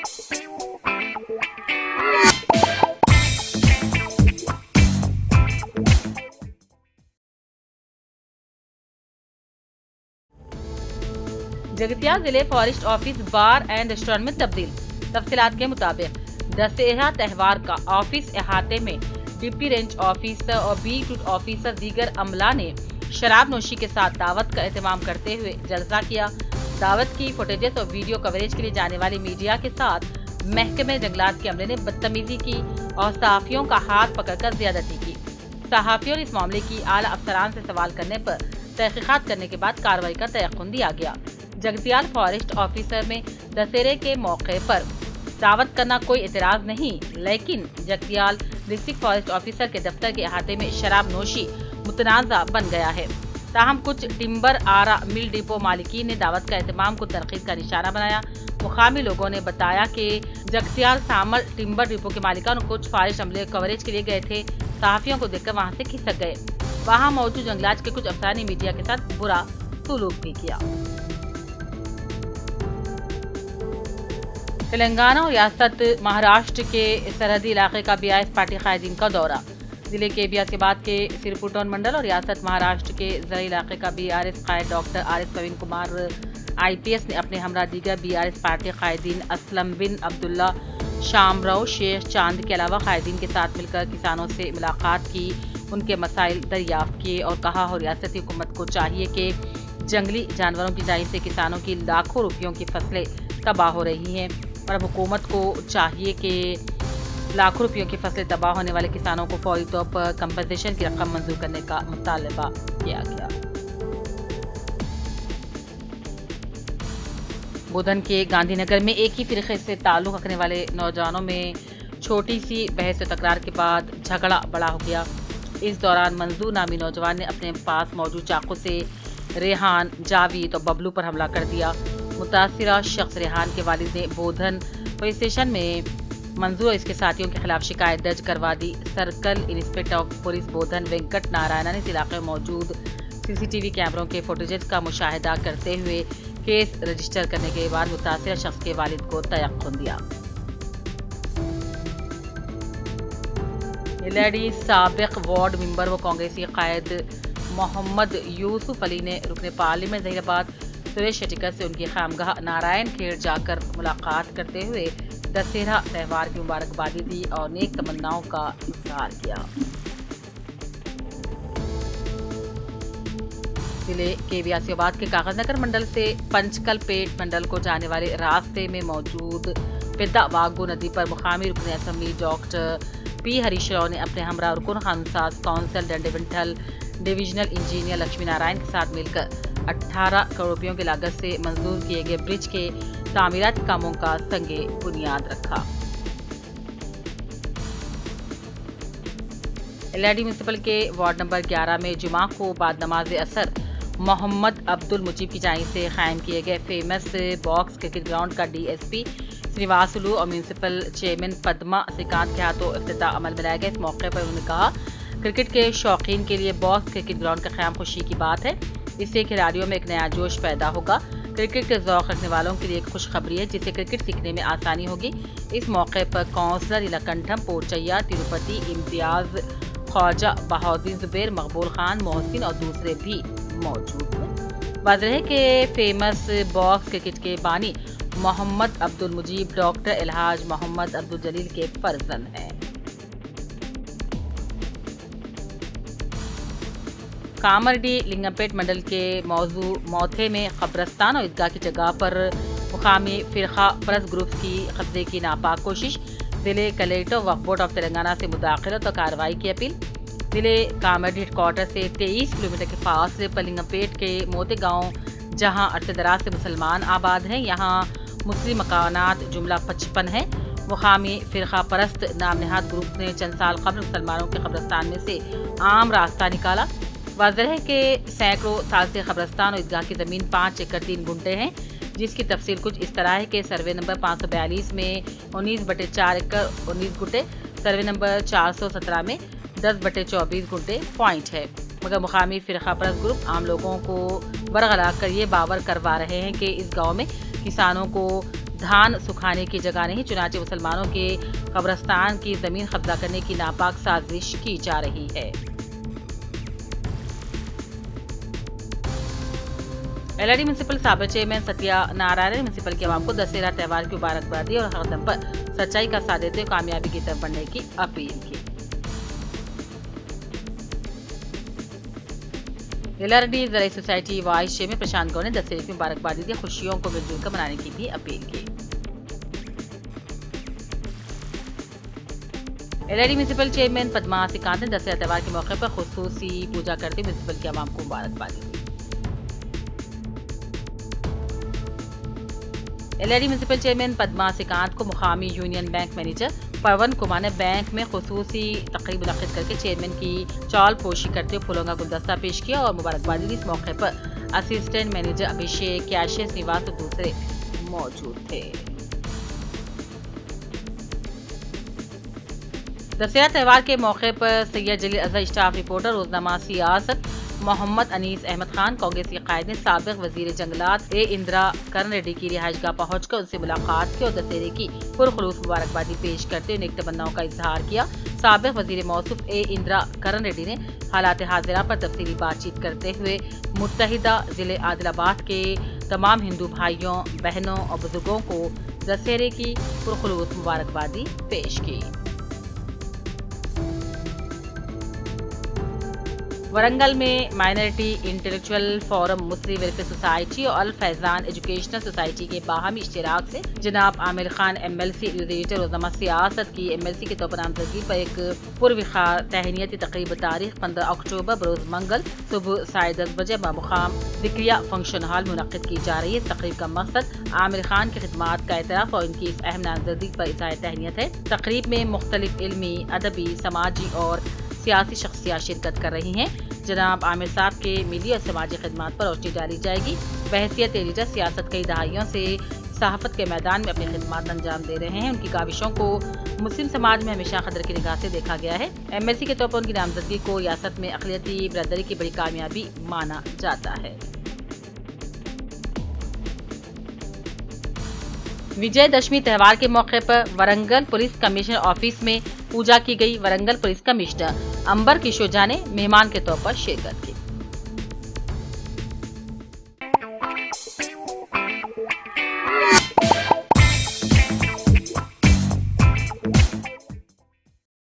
जगतियाल जिले forest office bar and restaurant में तब्दील। तफसीलात के मुताबिक दशहरा त्यौहार का ऑफिस अहाते में डिप्टी रेंज ऑफिसर और बी टूट ऑफिसर दीगर अमला ने शराब नोशी के साथ दावत का एहतमाम करते हुए जलसा किया। दावत की फुटेजेस और वीडियो कवरेज के लिए जाने वाली मीडिया के साथ महकमे जंगलात के अमले ने बदतमीजी की और सहाफियों का हाथ पकड़कर ज्यादती की। सहाफियों ने इस मामले की आला अफसरान से सवाल करने पर तहकीकात करने के बाद कार्रवाई का तयक्कुन दिया गया। जगतियाल फॉरेस्ट ऑफिसर में दशहरे के मौके पर दावत करना कोई एतराज नहीं, लेकिन जगतियाल डिस्ट्रिक्ट फॉरेस्ट ऑफिसर के दफ्तर के अहाते में शराब नोशी मुतनाज़ा बन गया है। ताहम कुछ टिम्बर आरा मिल डिपो मालिकीन ने दावत का एहतमाम को तनकीद का निशाना बनाया। मुकामी लोगों ने बताया कि जगतियाल सामल टिम्बर डिपो के मालिकान कुछ फॉरेस्ट अमले कवरेज के लिए गए थे। सहाफियों को देखकर वहां से खिसक गए। वहां मौजूद जंगलात के कुछ अफसरान ने मीडिया के साथ बुरा सलूक भी किया। तेलंगाना और रियासत महाराष्ट्र के सरहदी इलाके का बीआरएस पार्टी कायदीन का दौरा। जिले के बियासीबाद के सिरपुटौन मंडल और रियासत महाराष्ट्र के जरिए इलाके का बीआरएस कायद डॉक्टर आरिफ प्रवीण कुमार आईपीएस ने अपने हमरा दीगर बीआरएस पार्टी कायदीन असलम बिन अब्दुल्ला, शामराव शेख चांद के अलावा कायदीन के साथ मिलकर किसानों से मुलाकात की, उनके मसाइल दरियाफ्त किए और कहा हो रियासती हुकूमत को चाहिए कि जंगली जानवरों की जाई से किसानों की लाखों रुपयों की फसलें तबाह हो रही हैं और अब हुकूमत को चाहिए कि लाखों रुपयों की फसलें तबाह होने वाले किसानों को फौरी तौर पर कंपनसेशन की रकम मंजूर करने का मुतालबा किया गया। बुधन के गांधीनगर में एक ही फिरके से ताल्लुक़ रखने वाले नौजवानों में छोटी सी बहस व तकरार के बाद झगड़ा बड़ा हो गया। इस दौरान मंजूर नामी नौजवान ने अपने पास मौजूद चाकू से रेहान, जावेद और बबलू पर हमला कर दिया। मुतासिरा शख्स रेहान के वालिद ने बोधन पुलिस स्टेशन में मंजूर और इसके साथियों के खिलाफ शिकायत दर्ज करवा दी। सर्कल इंस्पेक्टर ऑफ पुलिस बोधन वेंकट नारायणा ने इस इलाके में मौजूद सीसीटीवी कैमरों के फुटेजेस का मुशाहिदा करते हुए केस रजिस्टर करने के बाद मुतासिरा शख्स के वालिद को तयक्कुन दिया। एलआईडी साबिक वार्ड मेंबर व कांग्रेसी कायद मोहम्मद यूसुफ अली ने रुकने पार्लियामेंट जहीराबाद सुरेश शेटिकर से उनकी खामगाह नारायण खेड़ जाकर मुलाकात करते हुए दशहरा त्यौहार की मुबारकबादी दी और नेक तमन्नाओं का इजहार किया। जिले के बियासीबाद के कागजनगर मंडल से पंचकल पेट मंडल को जाने वाले रास्ते में मौजूद पेद्दा वागू नदी पर मुकामी रुकन assembly doctor P Harish Rao ने अपने हमरा रुकन खानसाज काउंसिल डंडेविंठल डिविजनल इंजीनियर लक्ष्मी नारायण के साथ मिलकर 18 करोड़ रुपयों की लागत से मंजूर किए गए ब्रिज के तामीराती कामों का संगे बुनियाद रखा। एलआईडी म्यूनिसिपल के वार्ड नंबर 11 में जुमा को बाद नमाज असर मोहम्मद अब्दुल मुजीब की जानिब से कायम किए गए फेमस बॉक्स क्रिकेट ग्राउंड का डीएसपी श्रीवासुलू और म्यूनिसिपल चेयरमैन पद्मा श्रीकांत के हाथों इफ्तिताह अमल में लाया गया। इस मौके पर उन्होंने कहा, क्रिकेट के शौकीन के लिए बॉक्स क्रिकेट ग्राउंड का क़याम खुशी की बात है। इससे खिलाड़ियों में एक नया जोश पैदा होगा। क्रिकेट के ज़ौक़ रखने वालों के लिए एक खुशखबरी है जिससे क्रिकेट सीखने में आसानी होगी। इस मौके पर काउंसलर इलाकंठम पोचैया, तिरुपति इम्तियाज़, ख्वाजा बहाउद्दीन जुबैर, मकबूल खान, मोहसिन और दूसरे भी मौजूद हैं। वाज़ेह है कि फेमस बॉक्स क्रिकेट के बानी मोहम्मद अब्दुल मुजीब डॉक्टर इल्हाज मोहम्मद अब्दुल जलील के फर्जंद हैं। कामरडी लिंगमपेट मंडल के मौजू मौथे में कब्रस्तान और ईदगाह की जगह पर मुकामी फ़िरक़ा परस्त ग्रुप की कब्जे की नापाक कोशिश। ज़िले collector Waqf board of Telangana से मुदाखलत और कार्रवाई की अपील। ज़िले कामरडी हेडक्वार्टर से 23 किलोमीटर के फासले पर लिंगमपेट के मोते गाँव, जहाँ अरसे दराज से मुसलमान आबाद हैं, यहाँ मुस्लिम मकानात जुमला 55 है। मुकामी फ़िरक़ा परस्त नाम नहाद ग्रुप ने चंद साल कबल मुसलमानों के कब्रस्तान में से आम रास्ता निकाला। वाज़ेह है कि सैकड़ों साल से कब्रस्तान और ईदगाह की ज़मीन 5 एकड़ 3 गुंटे हैं, जिसकी तफसील कुछ इस तरह है कि सर्वे नंबर 542 में 19/4 एकड़ 19 गुंटे, सर्वे नंबर 417 में 10/24 गुंटे पॉइंट है। मगर मुकामी फ़िरक़ा परस्त ग्रुप आम लोगों को बरगला कर ये बावर करवा रहे हैं कि इस गाँव में किसानों को धान सुखाने की जगह नहीं, चुनांचे मुसलमानों के कब्रिस्तान की जमीन कब्जा करने की नापाक साजिश की जा रही है। एलआईडी म्यूनिसिपल साबिक चेयरमैन सत्या नारायण ने म्यूनिसिपल के अवाम को दशहरा त्यौहार की मुबारकबादी और हर दम पर सच्चाई का साथ देते हुए कामयाबी की तरफ बढ़ने की अपील की। एलआरडी जराई सोसाइटी वाइस चेयरमैन प्रशांत गौड़ ने दशहरे की मुबारकबादी दी, खुशियों को मिलजुल कर मनाने की भी अपील की। एलआईडी म्यूनिसिपल चेयरमैन पद्मा श्रीकांत ने दशहरा त्यौहार के मौके पर खुसूसी पूजा करते म्यूनिसिपल के अवाम को मुबारकबादी दी। एलआईडी म्यूनिसिपल चेयरमैन पद्मा श्रीकांत को मुकामी यूनियन बैंक मैनेजर पवन कुमार ने बैंक में खुसूसी तकरीब मुनक्किद करके चेयरमैन की चौल पोशी करते हुए फूलों का गुलदस्ता पेश किया और मुबारकबादी दी। इस मौके पर असिस्टेंट मैनेजर अभिषेक, कैशियर श्रीनिवास और दूसरे मौजूद थे। दशहरा त्यौहार के मौके पर सैयद जलील अजहर स्टाफ रिपोर्टर, रोजनामा सियासत मोहम्मद अनीस अहमद खान, कांग्रेस के कायद ने साबिक वजीर जंगलात ए इंदिरा करण रेड्डी की रिहाइशगाह पहुंचकर उनसे मुलाकात की और दशहरे की पुरखुलूस मुबारकबादी पेश करते हुए नेक तमन्नाओं का इजहार किया। साबिक वजीर मौसूफ ए इंदिरा करण रेड्डी ने हालात हाजिरा पर तफसीली बातचीत करते हुए मुत्तहिदा जिले आदिलाबाद के तमाम हिंदू भाइयों, बहनों और बुजुर्गों को दशहरे की पुरखुलूस मुबारकबादी पेश की। वरंगल में माइनॉरिटी इंटेलेक्चुअल फोरम, मुस्लिम वेलफेयर सोसाइटी और अल फैजान एजुकेशनल सोसाइटी के बाहमी इश्तिराक से जनाब आमिर खान एमएलसी यूरेटर रोजनामा सियासत की एमएलसी के तौर पर नामजदगी पर एक पुरविखार तहनीती तकरीब तारीख 15 अक्टूबर बरोज मंगल सुबह 10:30 बजे मुकाम जिक्रिया फंक्शन हॉल मुनक्किद की जा रही है। इस तकरीब का मकसद आमिर खान की खिदमात का एतराफ़ और उनकी इस अहम नामजदगी पर इज़हार तहनीत है। तकरीब में मुख्तलिफ इल्मी, अदबी, समाजी और सियासी शख्सियात शिरकत कर रही हैं। जनाब आमिर साहब के मिली और समाजी खिदमात पर रोशनी डाली जाएगी। बहसियत एडिटर सियासत कई दहाइयों से सहाफत के मैदान में अपनी खिदमात अंजाम दे रहे हैं। उनकी काविशों को मुस्लिम समाज में हमेशा कदर की निगाह से देखा गया है। एमएलसी के तौर पर उनकी नामजदगी को रियासत में अक़लियती बिरादरी की बड़ी कामयाबी माना जाता है। विजयदशमी त्यौहार के मौके पर वरंगल पुलिस कमिश्नर ऑफिस में पूजा की गई। वरंगल पुलिस कमिश्नर अंबर किशोर झा ने मेहमान के तौर पर शिरकत की।